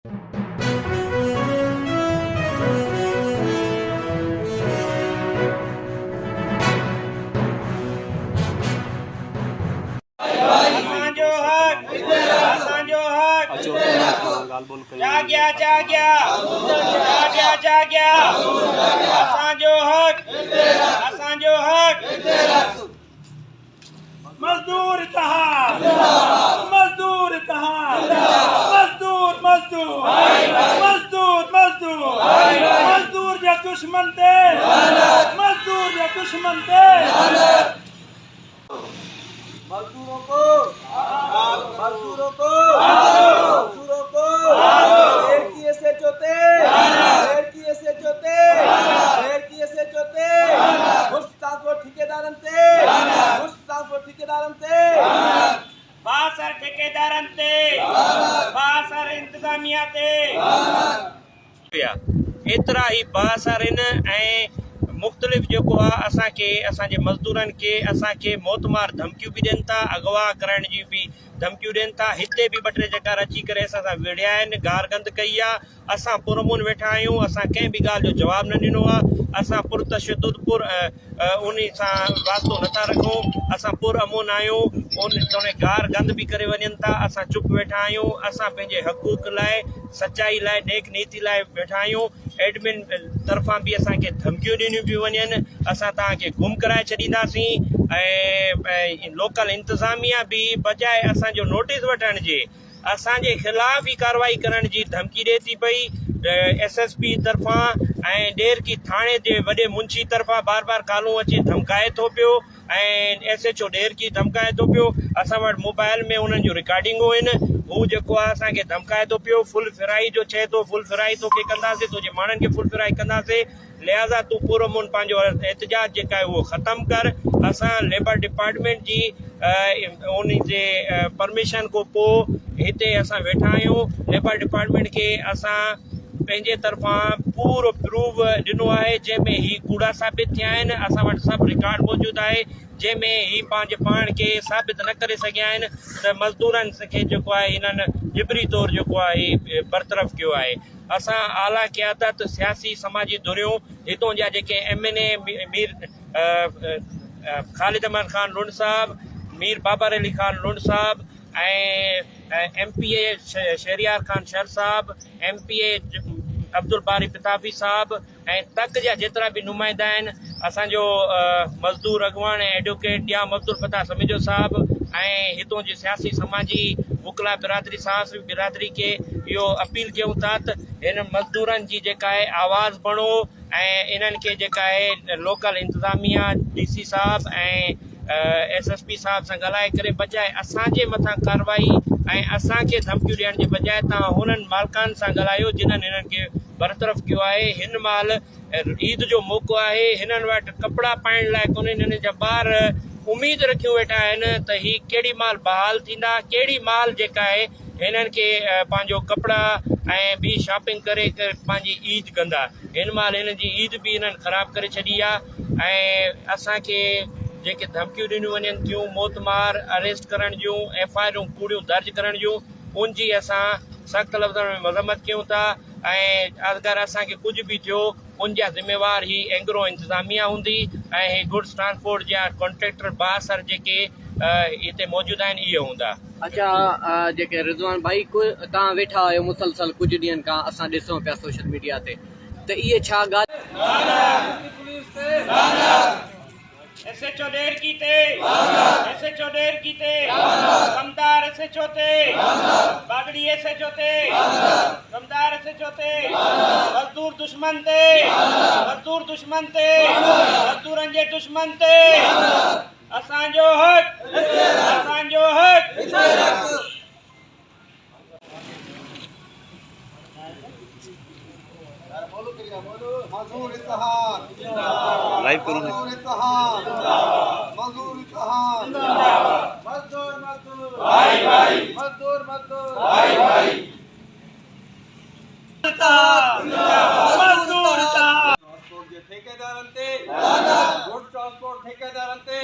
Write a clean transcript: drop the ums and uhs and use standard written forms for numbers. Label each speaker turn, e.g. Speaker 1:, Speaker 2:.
Speaker 1: जाग्या जाग्या जाग्या जाग्या असांजो हक असांजो हक मजदूर इत्तेहाद मजदूर इत्तेहाद मजदूर मजदूर मजदूर मजदूर मजदूर जे दुश्मन ते मजदूर जे दुश्मन ते
Speaker 2: मजदूरों को मजदूरों को मजदूरों को देर किए से चोते देर किए से चोते देर किए से चोते मुस्ताफो ठेकेदारन ते मुस्ताफो ठेकेदारन ते
Speaker 1: बासर ठेकेदारन ते बासर इंतजामिया ते एतरा ही बासर इन मुख्तलिफ जो असांखे असांजे मज़दूरनि खे असांखे मौतमार धमकियूं बि ॾियनि था अगवा करण जी बि धमकियूं ॾियनि था हिते बि ॿ टे चकर अची करे असां सां विढ़िया आहिनि गार गंद कई आहे असां पुरमुन वेठा आहियूं असां कंहिं बि ॻाल्हि जो जवाबु न ॾिनो आहे असां पुरतशद्दुद उन सां वास्तो नथा रखूं असां पुरअमन आहियूं उन गार गंद बि करे वञनि था असां चुप वेठा आहियूं असां पंहिंजे हक़ूक़ लाइ सचाई लाइ नेक नीति लाइ वेठा आहियूं एडमिन तरफ़ां बि असांखे धमकियूं ॾिनियूं पियूं वञनि असां तव्हांखे गुम कराए छॾींदासीं ऐं लोकल इंतिज़ामिया बि बजाए असांजो नोटिस वठण जे असांजे ख़िलाफ़ ई कार्रवाई करण जी धमकी ॾिए थी पई SSP तरफ़ां ऐं ॾेर की थाणे जे वॾे मुंशी तरफ़ां बार बार कालूं अचे धमकाए थो पियो ऐं SHO ॾेर की धमकाए थो पियो असां वटि मोबाइल में उन्हनि जूं रिकॉर्डिंगूं आहिनि हू जेको आहे असांखे धमकाए थो पियो फुल फिराई जो चए थो फुल फिराई तोखे कंदासीं तुंहिंजे माण्हुनि खे फुल फिराई कंदासीं लिहाज़ा तूं पुरअमन पंहिंजो एहतजाज जेका आहे उहो ख़तमु कर असां लेबर डिपार्टमेंट जी उन जे परमिशन खां पोइ हिते असां वेठा आहियूं लेबर डिपार्टमेंट खे असां पंहिंजे तरफ़ां पूरो प्रूफ ॾिनो आहे जंहिंमें ही कूड़ा साबित थिया आहिनि असां वटि सभु रिकॉर्ड मौजूदु आहे जंहिंमें ही पंहिंजे पाण खे साबित न करे सघिया आहिनि त मज़दूरनि खे जेको आहे हिननि जिबरी तौरु जेको आहे बरतरफ़ कयो आहे असां आला क़यादत सियासी समाजी धुरियूं हितों जा जेके MNA मीर ख़ालिद अहमद ख़ान लुंड साहब मीर बाबर अली ख़ान लुंड साहब ऐं MPA शहरियार ख़ान शहर साहब MPA अब्दुल बारी पिताफ़ी साहब ऐं तक जा जेतिरा बि नुमाइंदा आहिनि असांजो मज़दूर अॻवान एडवोकेट ॾियाम अब्दुल फताह समीजो साहब ऐं हितों जी सियासी समाजी वकला बिरादरी साहस बिरादरी खे इहो अपील कयूं था त हिन मज़दूरनि जी जेका आहे आवाज़ बणो ऐं इन्हनि खे जेका आहे लोकल इंतिज़ामिया DC साहब ऐं SSP साहब सां ॻाल्हाए करे बजाए असांजे मथां कार्रवाई ऐं असांखे धमकियूं ॾियण जे बजाए तव्हां हुननि मालिकान सां ॻाल्हायो जिन्हनि हिननि खे बरतरफ़ कयो आहे हिन महिल ईद जो मौक़ो आहे हिननि वटि कपिड़ा पाइण लाइ कोन्हे हिननि जा ॿार उमेद रखियूं वेठा आहिनि त ही केॾी महिल बहाल थींदा केॾी महिल जेका आहे हिननि खे पंहिंजो कपिड़ा ऐं ॿी शॉपिंग करे पंहिंजी ईद कंदा हिन महिल हिननि जी ईद बि हिननि ख़राबु करे छॾी आहे ऐं असांखे जेके धमकियूं ॾिनियूं वञनि थियूं मौतमार अरेस्ट करण जूं FIR कूड़ियूं दर्ज करण जूं उनजी असां सख़्तु लफ़्ज़नि में मज़म्मत कयूं था ऐं अगरि असांखे कुझु बि थियो उनजा ज़िम्मेवार ही एंग्रो इंतिज़ामिया हूंदी ऐं ही गुड्स ट्रांसपोर्ट जा कॉन्ट्रेक्टर बासर जेके हिते मौजूदु आहिनि इहे हूंदा।
Speaker 3: अच्छा जेके रिज़वान भाई तव्हां वेठा आहियो मुसलसल कुझु ॾींहंनि खां असां ॾिसूं पिया सोशल मीडिया ते त इहे छा ॻाल्हि
Speaker 1: SHO ॾेर की ते SHO ॾेर की ते कमदार SHO ते बागड़ी SHO ते कमदार SHO ते मजदूर दुश्मन ते मजदूरनि जे दुश्मन ते असांजो हक़
Speaker 2: मजदूर इत्तेहाद
Speaker 4: लाइव करो
Speaker 2: मजदूर इत्तेहाद मजदूर इत्तेहाद मजदूर मजदूर भाई भाई मजदूर मजदूर भाई भाई
Speaker 1: मजदूर
Speaker 2: ट्रांसपोर्ट जे ठेकेदारनि ते गुड ट्रांसपोर्ट ठेकेदारनि ते